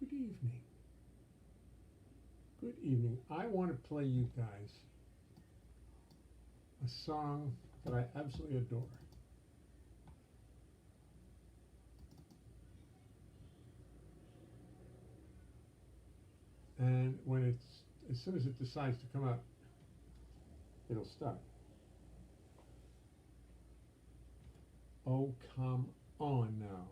Good evening. Good evening. I want to play you guys a song that I absolutely adore. And when as soon as it decides to come out, it'll start. Oh, come on now.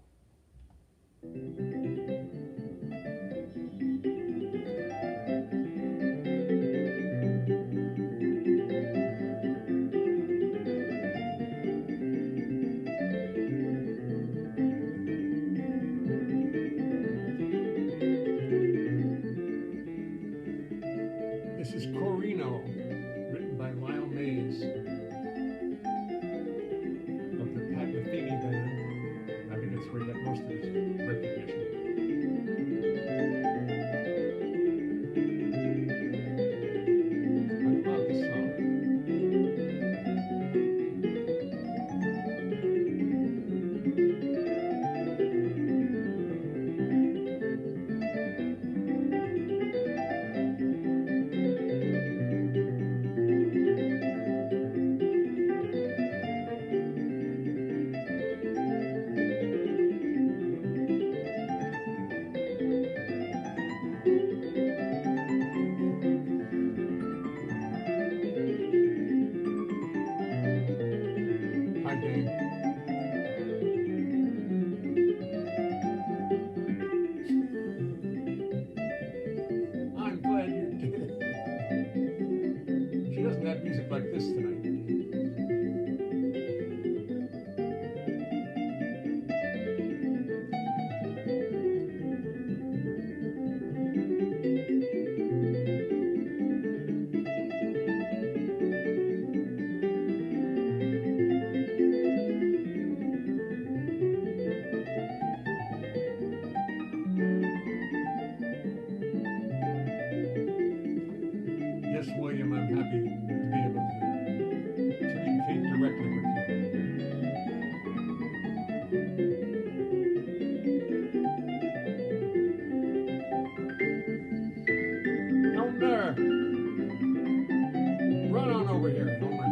This is Chorino, written by Lyle Mays of the Pat Metheny band. I think that's where he got most of his recognition. I love this song. Hi, gang. I'm glad you did. She doesn't have music like this tonight. Yes, William, I'm happy to be able to communicate directly with you. Elmer! Run on over here, Elmer.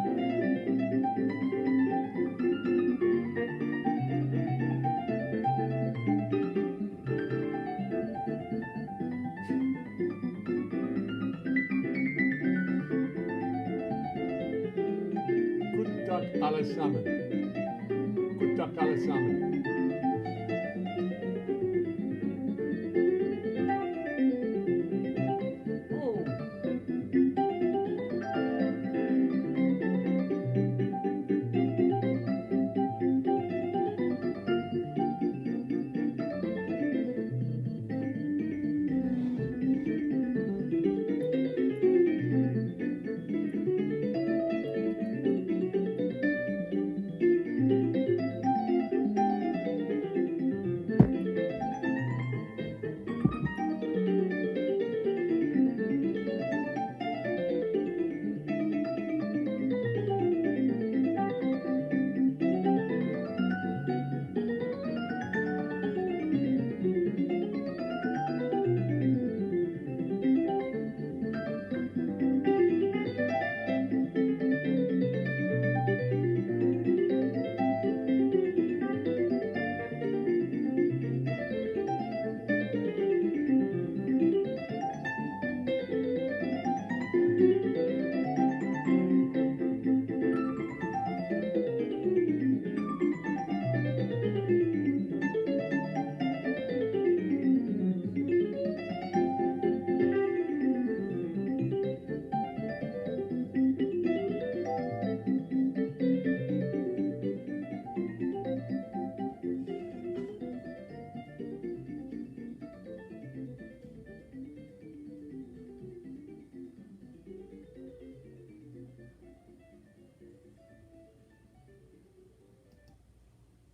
Good Tag allesamen. Good Tag allesamen. Oh,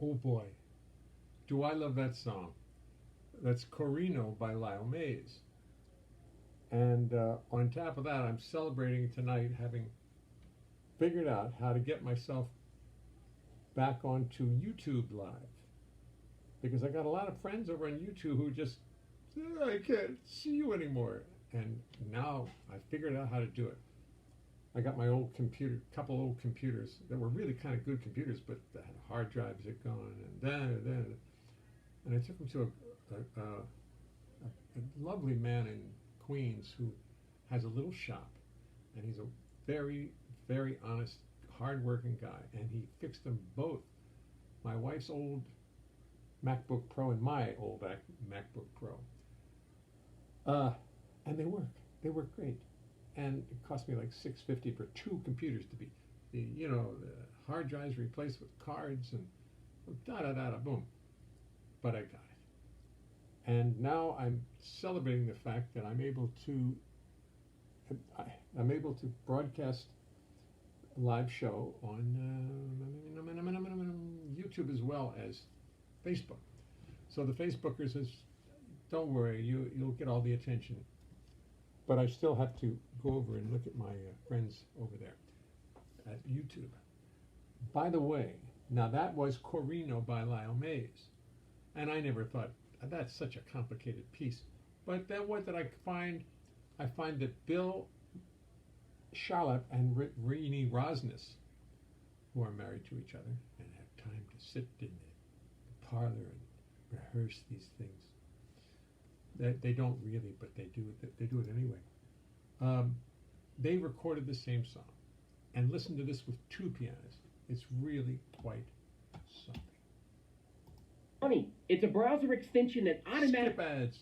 oh boy. Do I love that song. That's Chorino by Lyle Mays. And on top of that, I'm celebrating tonight having figured out how to get myself back onto YouTube Live. Because I got a lot of friends over on YouTube who just I can't see you anymore. And now I figured out how to do it. I got my old computer, couple old computers that were really kind of good computers, but the hard drives had gone, and I took them to a lovely man in Queens who has a little shop, and he's a very, very honest, hard-working guy, and he fixed them both. My wife's old MacBook Pro and my old MacBook Pro. And they work. They work great. And it cost me like $650 for two computers to be, the hard drives replaced with cards and boom. But I got it. And now I'm celebrating the fact that I'm able to broadcast a live show on YouTube as well as Facebook. So the Facebookers don't worry, you'll get all the attention. But I still have to go over and look at my friends over there at YouTube. By the way, now that was Chorino by Lyle Mays. And I never thought, that's such a complicated piece. But then what did I find? I find that Bill Charlotte and Rini Rosnes, who are married to each other and have time to sit in the parlor and rehearse these things. They don't really, but they do it. They do it anyway. They recorded the same song, and listen to this with two pianists. It's really quite something. Honey, it's a browser extension that automatically. Skip ads.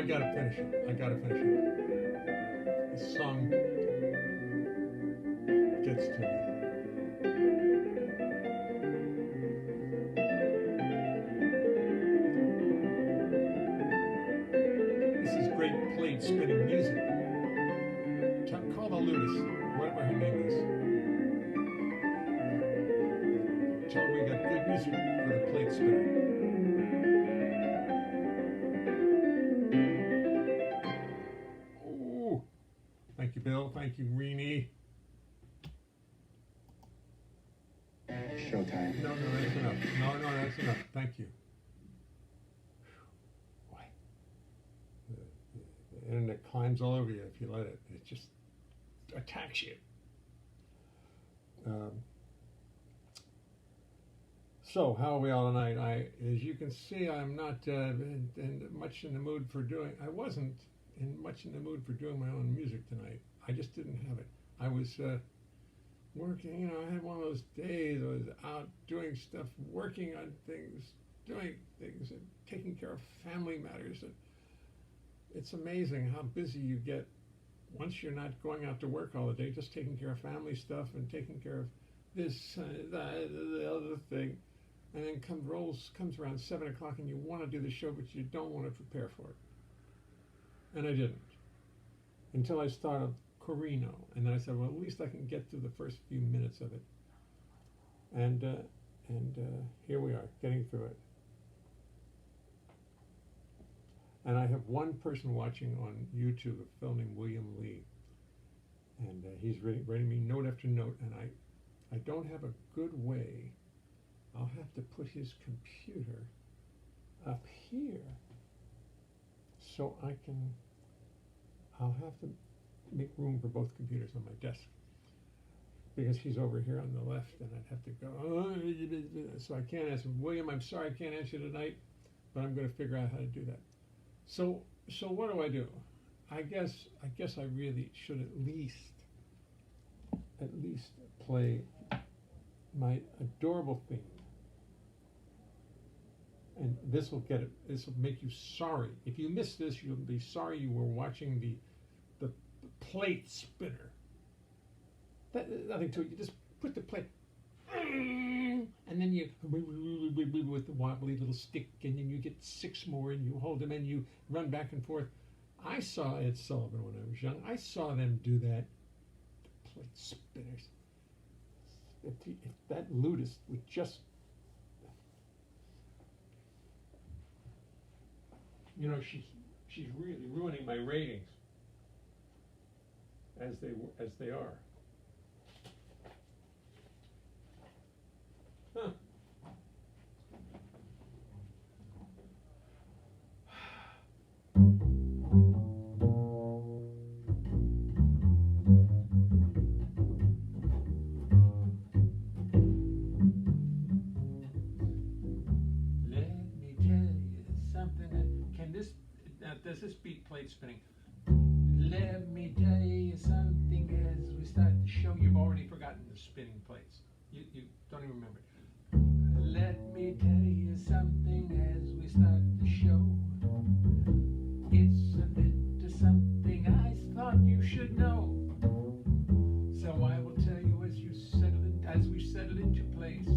I gotta finish it. I gotta finish it. This song gets to me. This is great plate spinning music. Call the lutist, whatever her name is. Tell her we got good music for the plate spinner. Ooh. Thank you, Bill. Thank you, Rini. Showtime. No, that's enough. No, that's enough. Thank you. Boy. The internet climbs all over you if you let it. It just attacks you. So, how are we all tonight? As you can see, I'm not much in the mood for doing. I wasn't much in the mood for doing my own music tonight. I just didn't have it. I was working. I had one of those days. I was out doing stuff, working on things, doing things, and taking care of family matters. And it's amazing how busy you get once you're not going out to work all the day, just taking care of family stuff and taking care of this, that, the other thing. And then comes around 7 o'clock and you want to do the show, but you don't want to prepare for it. And I didn't. Until I started Chorino. And then I said, well, at least I can get through the first few minutes of it. And here we are, getting through it. And I have one person watching on YouTube filming William Lee. And he's writing me note after note. And I don't have a good way. I'll have to put his computer up here so I'll have to make room for both computers on my desk because he's over here on the left and I'd have to go, so I can't answer. William, I'm sorry I can't answer tonight, but I'm going to figure out how to do that. So what do? I guess I really should at least play my adorable theme. And this will make you sorry. If you miss this, you'll be sorry you were watching the plate spinner. Nothing to it. You just put the plate, and then you with the wobbly little stick, and then you get 6 more, and you hold them, and you run back and forth. I saw Ed Sullivan when I was young. I saw them do that. The plate spinners. If that lutist would just, she's really ruining my ratings as they are. Huh. Does this beat plate spinning? Let me tell you something as we start the show. You've already forgotten the spinning plates. You don't even remember it. Let me tell you something as we start the show. It's a bit of something I thought you should know. So I will tell you as we settle into place.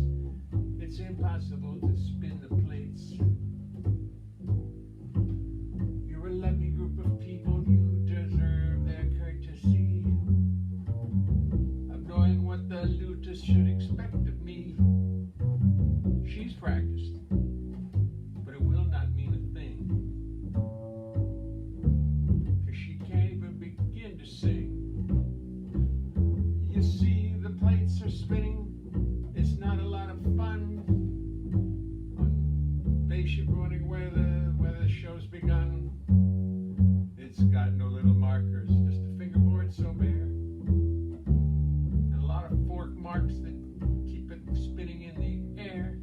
It's impossible to spin the plates. You're a lovely group of people, you deserve their courtesy of knowing what the lutist should expect of me. She's practiced, but it will not mean a thing, 'cause she can't even begin to sing. You see, the plates are spinning, it's not a lot of fun. On base, you're wondering where the show's begun. It's got no little markers, just a fingerboard so bare, and a lot of fork marks that keep it spinning in the air.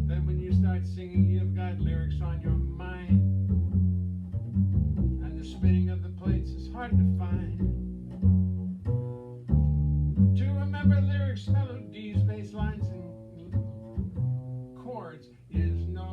Then when you start singing, you've got lyrics on your mind, and the spinning of the plates is hard to find. To remember lyrics, melodies, bass lines, and chords is no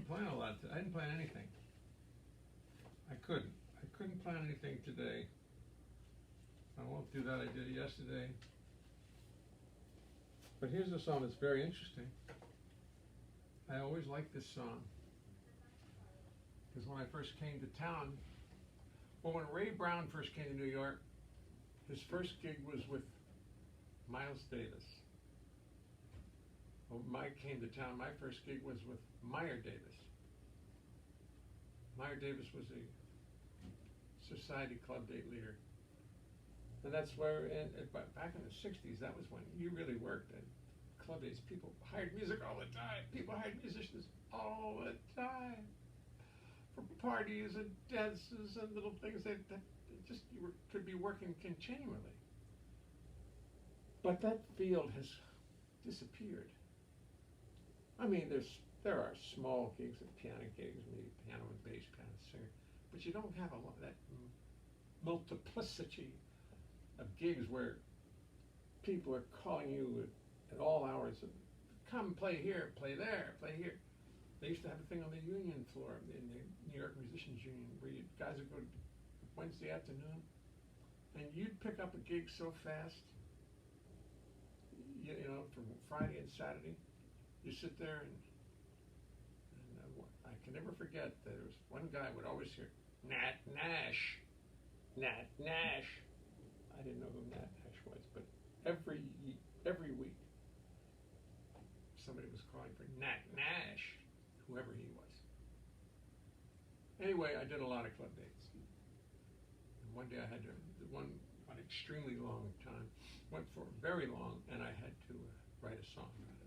didn't plan a lot. I didn't plan anything. I couldn't. I couldn't plan anything today. I won't do that. I did it yesterday. But here's a song that's very interesting. I always liked this song. Because when I first came to town, well, when Ray Brown first came to New York, his first gig was with Miles Davis. When Mike came to town, my first gig was with Meyer Davis. Meyer Davis was a society club date leader. And that's where, back in the 60s, that was when you really worked at club dates. People hired music all the time. People hired musicians all the time for parties and dances and little things that just could be working continually. But that field has disappeared. I mean, there are small gigs and piano gigs, maybe piano and bass, piano and singer, but you don't have a lot of that multiplicity of gigs where people are calling you at all hours and come play here, play there, play here. They used to have a thing on the union floor in the New York Musicians Union where guys would go to Wednesday afternoon and you'd pick up a gig so fast, you know, for Friday and Saturday. You sit there and I can never forget that there was one guy I would always hear, Nat Nash, Nat Nash. I didn't know who Nat Nash was, but every week somebody was calling for Nat Nash, whoever he was. Anyway, I did a lot of club dates. And one day I had to, one extremely long time, went for very long, and I had to write a song about it.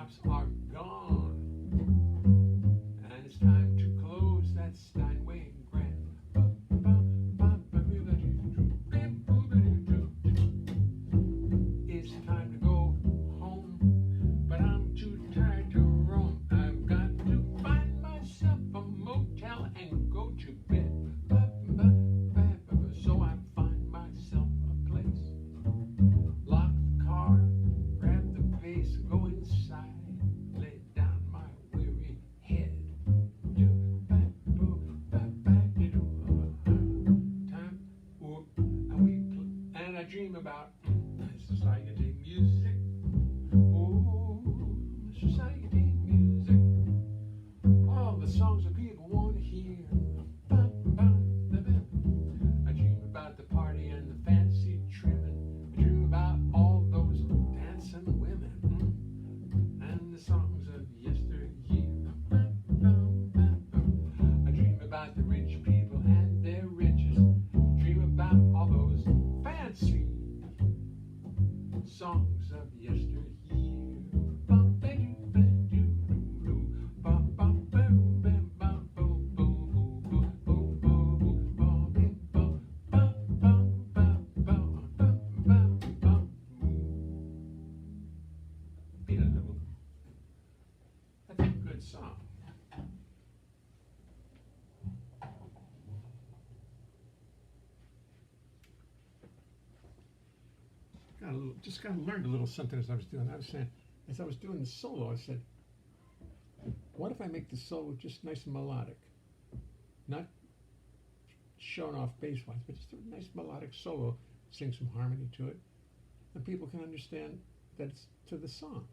shops are gone, and it's time to close that Steinway Grand. It's time to go home, but I'm too tired to roam. I've got to find myself a motel and go to bed. So I find myself a place, lock the car, grab the bass, go inside, lay down my weary head. Time, and I dream about society music. Oh, society music. All the songs that people want to hear. I dream about the party and the fancy trimming. I dream about all those dancing women and the songs of yesteryear. I dream about the rich people and their riches. Dream about all those fancy songs of yesteryear. That's a good song. Just kind of learned a little something as I was doing. I was saying, as I was doing the solo, I said, what if I make the solo just nice and melodic? Not showing off bass-wise, but just a nice melodic solo, sing some harmony to it, and people can understand that it's to the song.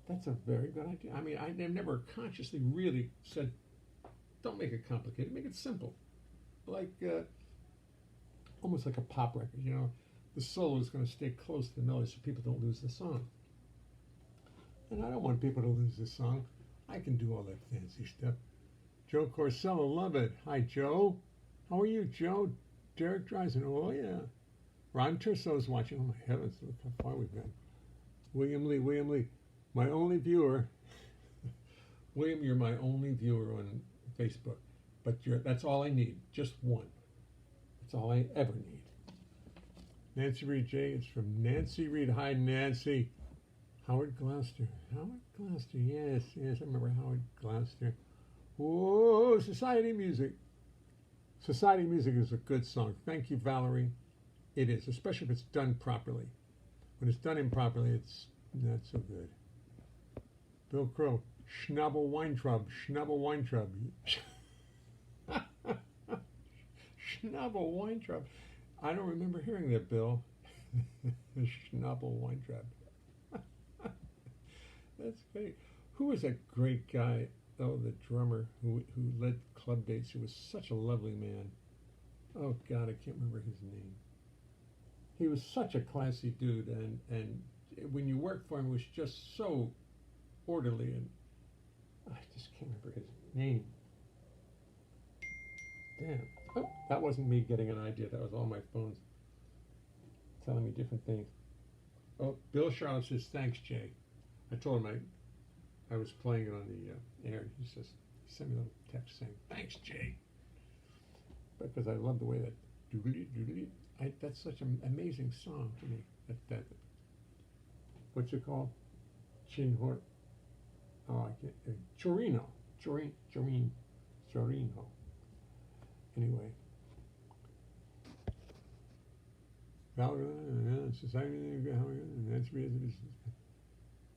That's a very good idea. I mean, I've never consciously really said, don't make it complicated, make it simple. Like, almost like a pop record, you know. The solo is going to stay close to the melody so people don't lose the song. And I don't want people to lose the song. I can do all that fancy stuff. Joe Corsello, love it. Hi, Joe. How are you, Joe? Derek Dreisen, oh, yeah. Ron Terso's watching. Oh, my heavens, look how far we've gone. William Lee. My only viewer. William, you're my only viewer on Facebook. But that's all I need. Just one. That's all I ever need. Nancy Reed J. It's from Nancy Reed. Hi, Nancy. Howard Gloucester. Yes, I remember Howard Gloucester. Whoa, Society Music. Society Music is a good song. Thank you, Valerie. It is, especially if it's done properly. When it's done improperly, it's not so good. Bill Crow. Schnabel Weintraub. Schnabel Weintraub. I don't remember hearing that, Bill. Schnabel Weintraub. That's great. Who was that great guy, oh, the drummer who led Club Dates? He was such a lovely man. Oh, God, I can't remember his name. He was such a classy dude, and when you worked for him, it was just so orderly, and I just can't remember his name. Damn. Oh, that wasn't me getting an idea. That was all my phones telling me different things. Oh, Bill Charlotte says, thanks, Jay. I told him I was playing it on the air. He says, he sent me a little text saying, thanks, Jay. Because I love the way that doodly. That's such an amazing song to me. That what's it called? Chinhor. Oh, I can't. Chorino. Anyway. Society.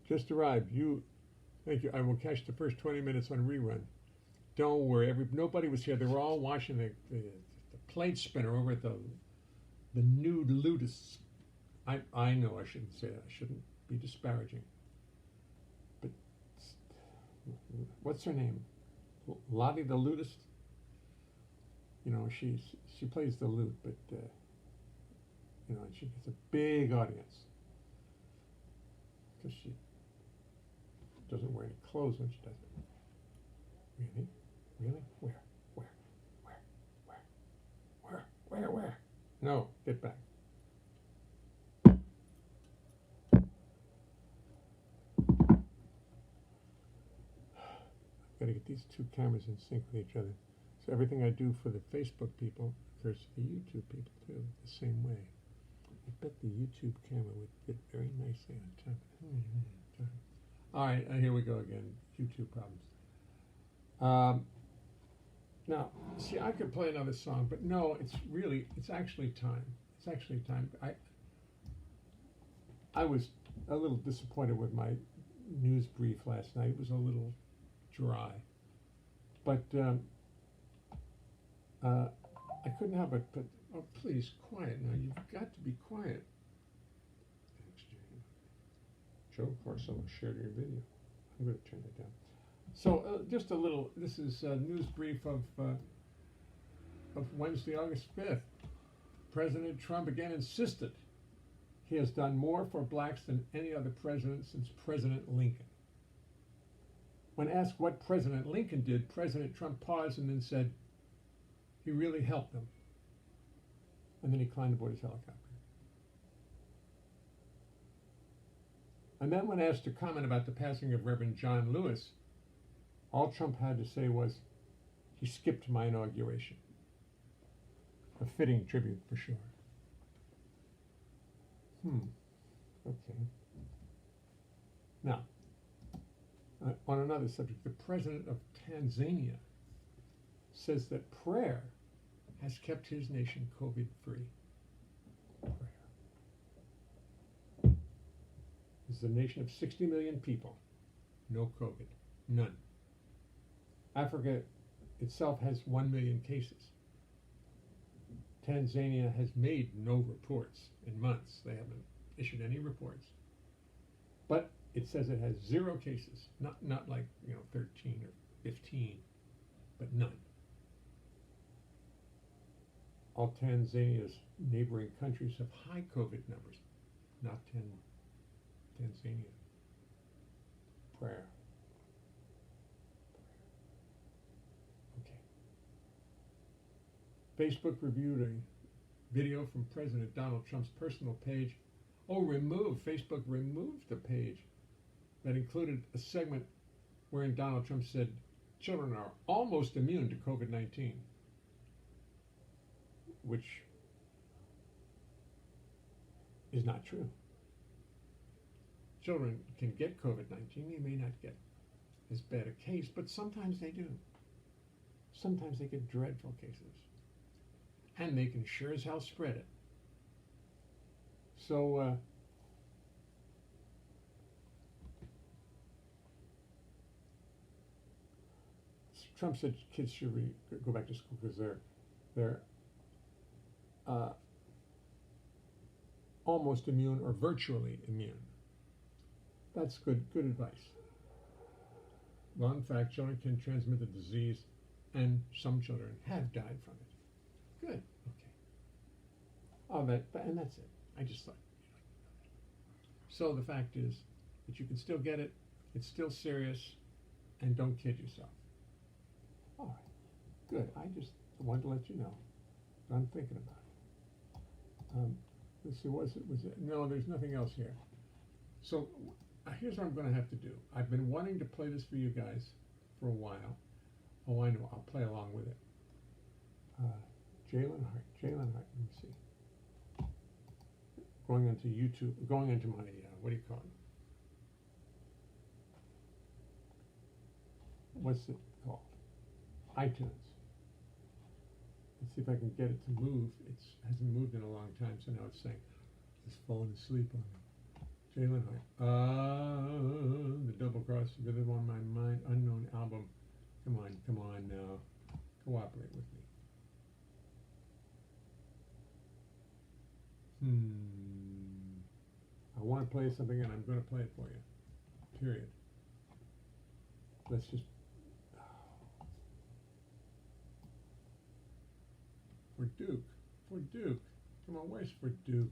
Just arrived. Thank you. I will catch the first 20 minutes on rerun. Don't worry. Nobody was here. They were all watching the plate spinner over at the nude ludists. I know I shouldn't say that. I shouldn't be disparaging. But what's her name? Lottie the Ludist? You know, she plays the lute, but you know, and she gets a big audience because she doesn't wear any clothes when she does it. Really? Where? No, get back. got to get these two cameras in sync with each other. So everything I do for the Facebook people occurs to the YouTube people too, the same way. I bet the YouTube camera would fit very nicely on top. All right, here we go again. YouTube problems. Now, see, I could play another song, but no, it's actually time. It's actually time. I was a little disappointed with my news brief last night. It was a little dry, but I couldn't help it. But oh, please, quiet now. You've got to be quiet. Joe Corso shared your video. I'm going to turn it down. So just a little. This is a news brief of Wednesday, August 5th. President Trump again insisted he has done more for blacks than any other president since President Lincoln. When asked what President Lincoln did, President Trump paused and then said, he really helped them. And then he climbed aboard his helicopter. And then when asked to comment about the passing of Reverend John Lewis, all Trump had to say was, he skipped my inauguration. A fitting tribute for sure. Okay. Now, on another subject, the president of Tanzania says that prayer has kept his nation COVID-free. Prayer. This is a nation of 60 million people. No COVID. None. Africa itself has 1 million cases. Tanzania has made no reports in months. They haven't issued any reports. But it says it has 0 cases. Not like 13 or 15, but none. All Tanzania's neighboring countries have high COVID numbers, not Tanzania. Prayer. Facebook reviewed a video from President Donald Trump's personal page. Facebook removed the page that included a segment wherein Donald Trump said children are almost immune to COVID-19, which is not true. Children can get COVID-19. They may not get as bad a case, but sometimes they do. Sometimes they get dreadful cases. And they can sure as hell spread it. So, Trump said kids should go back to school because they're almost immune or virtually immune. That's good advice. Well, in fact, children can transmit the disease, and some children have died from it. Good. Okay. Oh, and that's it. I just thought. So the fact is that you can still get it. It's still serious, and don't kid yourself. All right. Good. I just wanted to let you know. I'm thinking about it. Let's see. Was it? No, there's nothing else here. So here's what I'm going to have to do. I've been wanting to play this for you guys for a while. Oh, I know. I'll play along with it. Leonhart. Let me see. Going into YouTube, going into my, what do you call it? What's it called? iTunes. Let's see if I can get it to move. It hasn't moved in a long time, so now it's saying, it's falling asleep on me. Leonhart. The Double Cross, Vivid on My Mind, Unknown album. Come on now. Cooperate with me. I want to play something and I'm going to play it for you. Period. Let's just... For Duke. Come on, where's For Duke?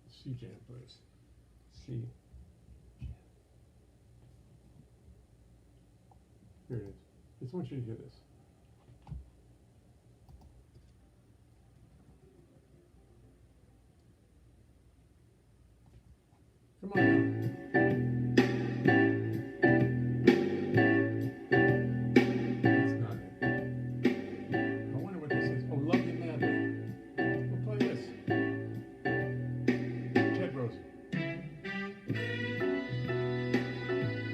C jam, please. C jam. Here it is. I just want you to hear this. Come on now. That's not it. I wonder what this is. Oh, Love You Madly. We'll play this. Ted Rose.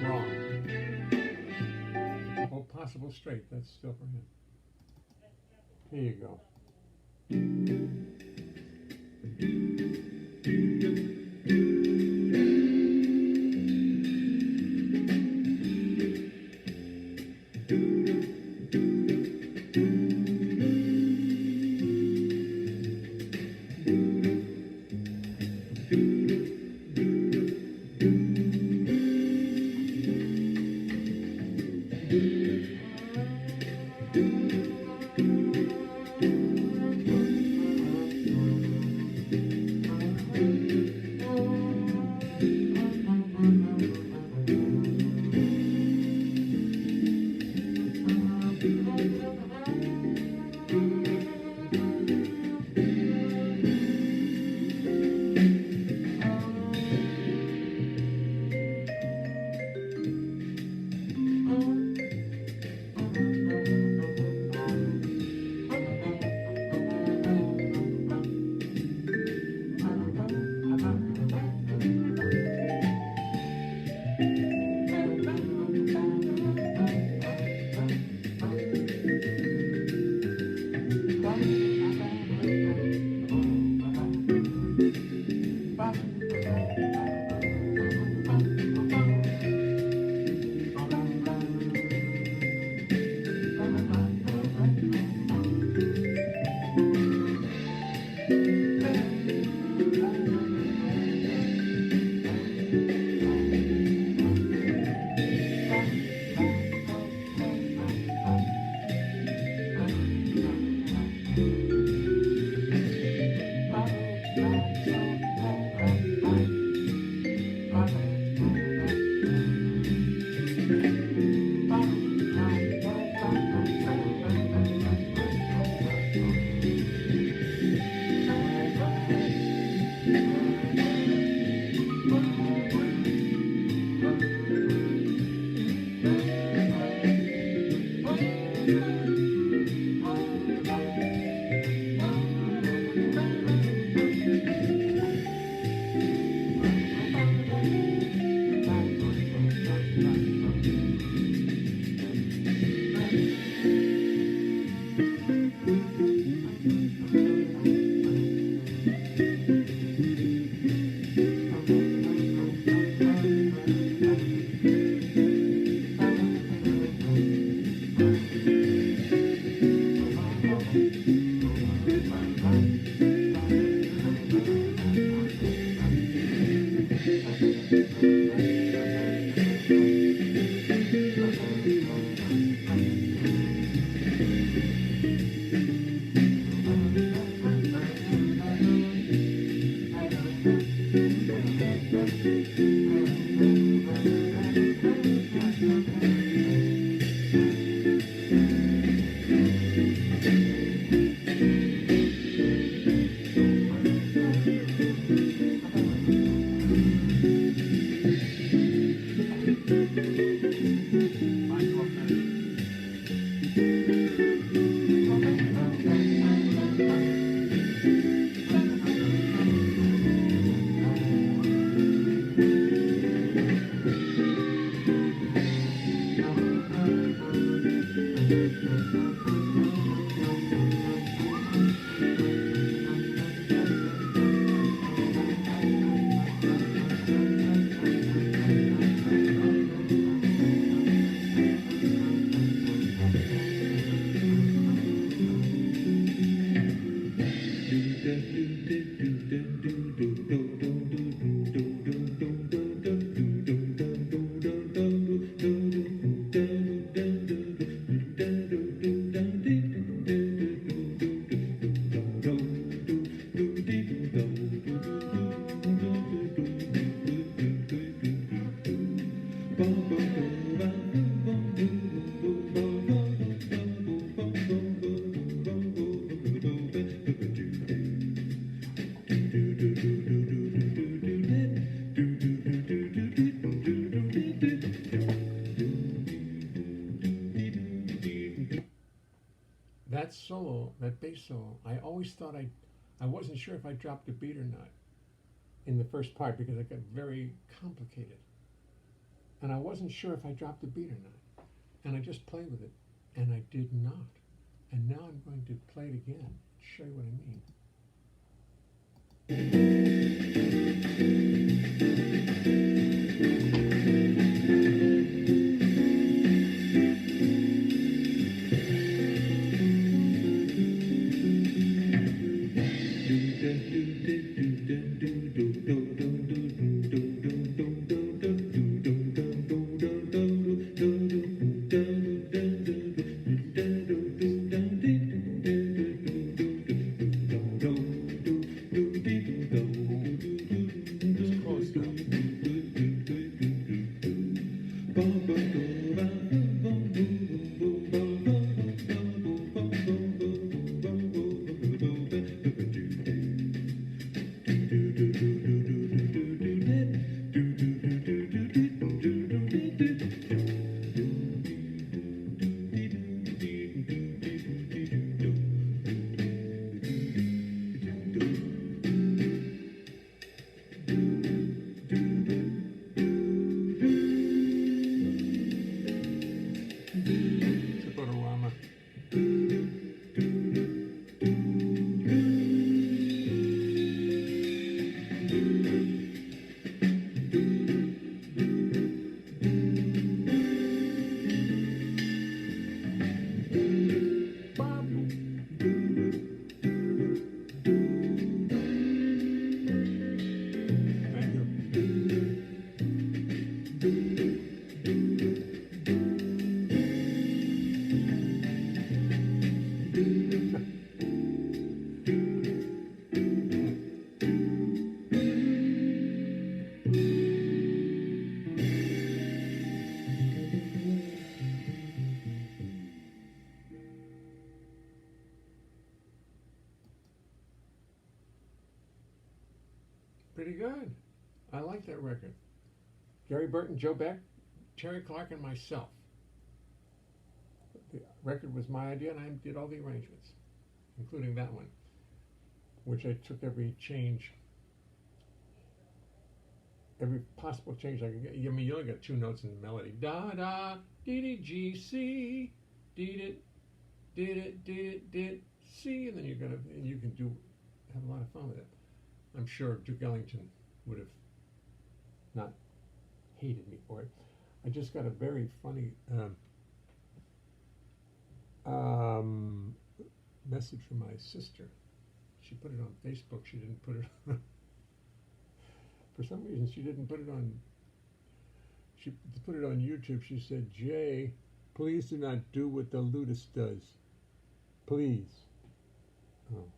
Wrong. Oh, Possible Straight. That's still for him. Here you go. solo, that bass solo, I always thought I wasn't sure if I dropped the beat or not in the first part because it got very complicated. And I wasn't sure if I dropped the beat or not. And I just played with it, and I did not. And now I'm going to play it again and show you what I mean. Pretty good. I like that record. Gary Burton, Joe Beck, Terry Clark, and myself. The record was my idea, and I did all the arrangements, including that one, which I took every change, every possible change I could get. I mean, you only got two notes in the melody. Da da, dee dee G C, dee did C, and then you can have a lot of fun with it. I'm sure Duke Ellington would have not hated me for it. I just got a very funny message from my sister. She put it on Facebook. She didn't put it on. For some reason, she didn't put it on. She put it on YouTube. She said, "Jay, please do not do what the Ludus does. Please." Oh.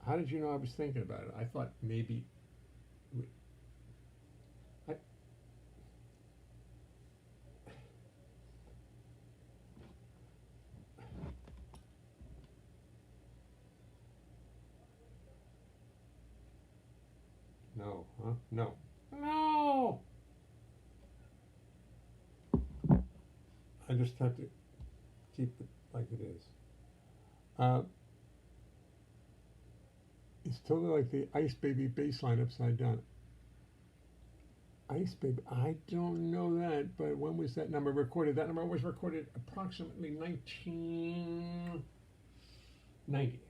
How did you know I was thinking about it? I thought maybe. No, huh? No. No! I just have to keep it like it is. It's totally like the Ice Baby bass line upside down. Ice Baby, I don't know that, but when was that number recorded? That number was recorded approximately 1990.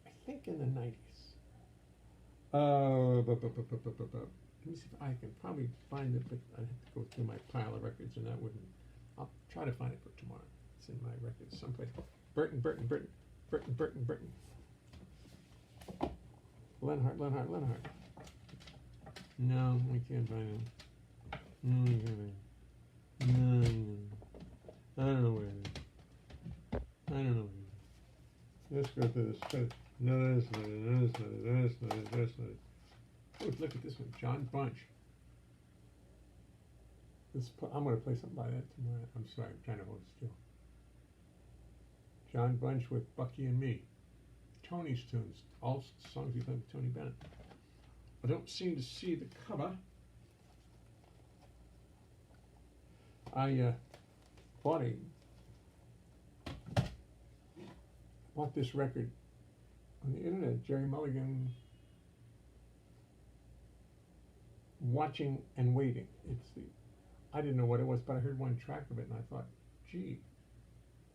I think in the 90s. Let me see if I can probably find it, but I'd have to go through my pile of records, and that wouldn't. I'll try to find it for tomorrow. It's in my records someplace. Burton. Leonhart. No, I can't find it. No, I don't know where it is. Let's go through this. No, that's not it. Oh, look at this one, John Bunch. I'm going to play something by that tomorrow. I'm sorry, I'm trying to hold still. John Bunch with Bucky and Me. Tony's tunes, all songs he played with Tony Bennett. I don't seem to see the cover. I bought a bought this record on the internet, Jerry Mulligan, Watching and Waiting. I didn't know what it was, but I heard one track of it and I thought, gee,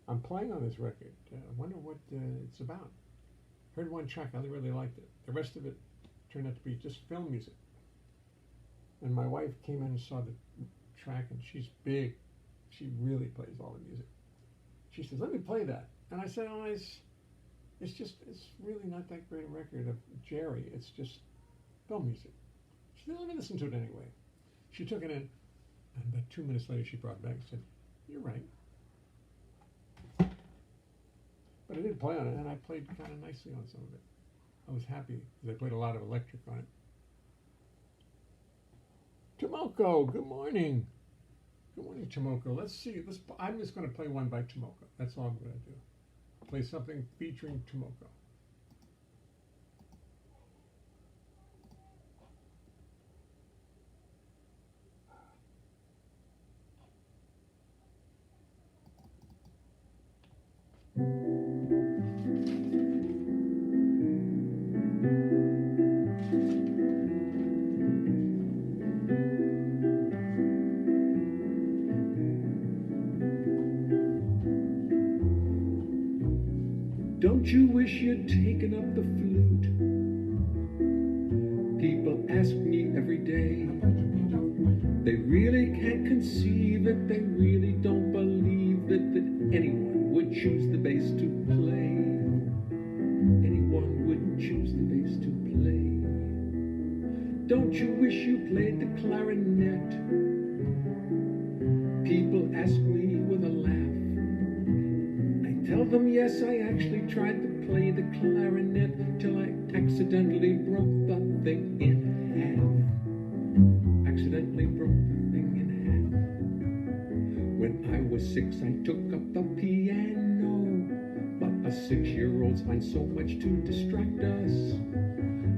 I'm playing on this record. I wonder what it's about. Heard one track, I really liked it. The rest of it turned out to be just film music. And my wife came in and saw the track, and she's big. She really plays all the music. She says, let me play that. And I said, oh, it's really not that great a record of Jerry. It's just film music. She said, let me listen to it anyway. She took it in, and about 2 minutes later she brought it back and said, you're right. But I did play on it, and I played kind of nicely on some of it. I was happy because I played a lot of electric on it. Tomoko, good morning. Good morning, Tomoko. Let's see. I'm just going to play one by Tomoko. That's all I'm going to do. Play something featuring Tomoko. Don't you wish you'd taken up the flute? People ask me every day. They really can't conceive it. They really don't believe it, that anyone would choose the bass to play. Anyone would choose the bass to play. Don't you wish you played the clarinet? People ask me with a laugh. Tell them yes, I actually tried to play the clarinet till I accidentally broke the thing in half. Accidentally broke the thing in half. When I was 6, I took up the piano, but us 6-year-olds find so much to distract us.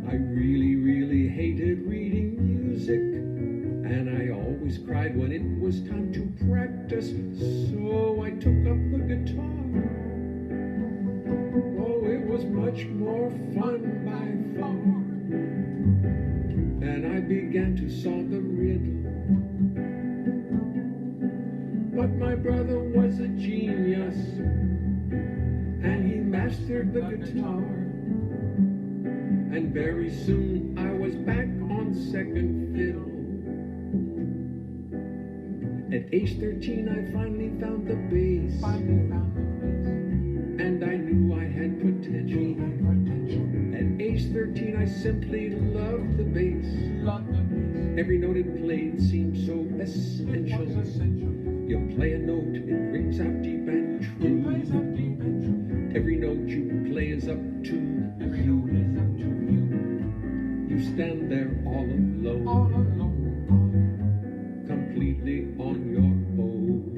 I really, really hated reading music, and I always cried when it was time to practice. So I took up the guitar. Was much more fun by far, and I began to solve the riddle. But my brother was a genius, and he mastered the guitar, and very soon I was back on second fiddle. At age 13 I finally found the bass, and I knew I had potential. At age 13 I simply loved the bass. Every note it played seemed so essential. You play a note, it rings out deep and true. Every note you play is up to you. You stand there all alone, completely on your own.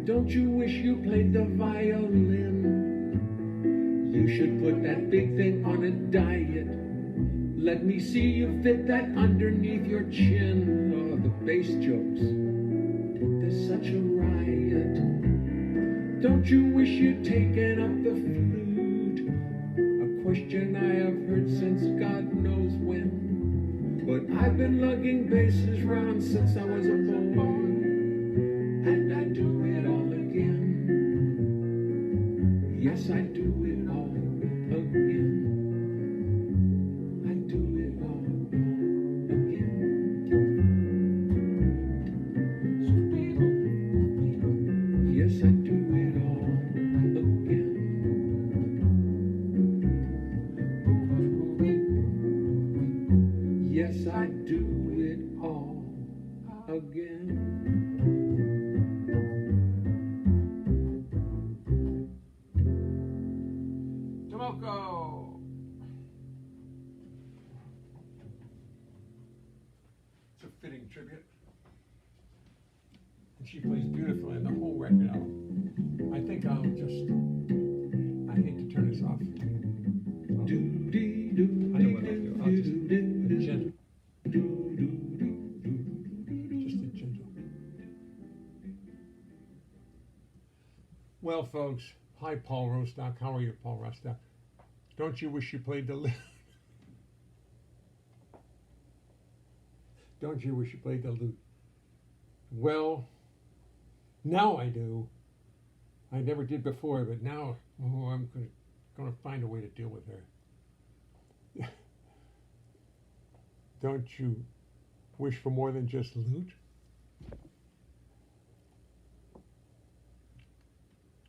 Don't you wish you played the violin? You should put that big thing on a diet. Let me see you fit that underneath your chin. Oh, the bass jokes, they're such a riot. Don't you wish you'd taken up the flute? A question I have heard since God knows when. But I've been lugging basses round since I was a boy, and I do it all again. Yes, I do it all again. I do it all again. Yes, I do it all again. Yes, I do. do it all again. Tomoko! It's a fitting tribute. And she plays beautifully in the whole record album. I think I'll just, I hate to turn this off. I know what I'll do. I'll just, a gentle. Just a gentle. Well, folks, hi, Paul Rostock. How are you, Paul Rostock? Don't you wish you played the Don't you wish you played the lute? Well, now I do. I never did before, but now I'm going to find a way to deal with her. Don't you wish for more than just lute?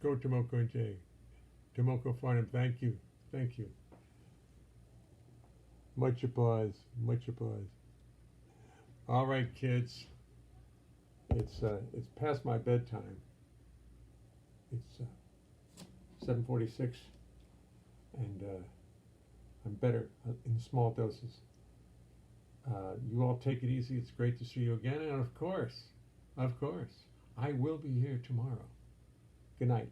Go Tomoko and Jay. Tomoko Farnham, thank you. Thank you. Much applause. Much applause. All right, kids. It's past my bedtime. It's 7:46, and I'm better in small doses. You all take it easy. It's great to see you again, and of course, I will be here tomorrow. Good night.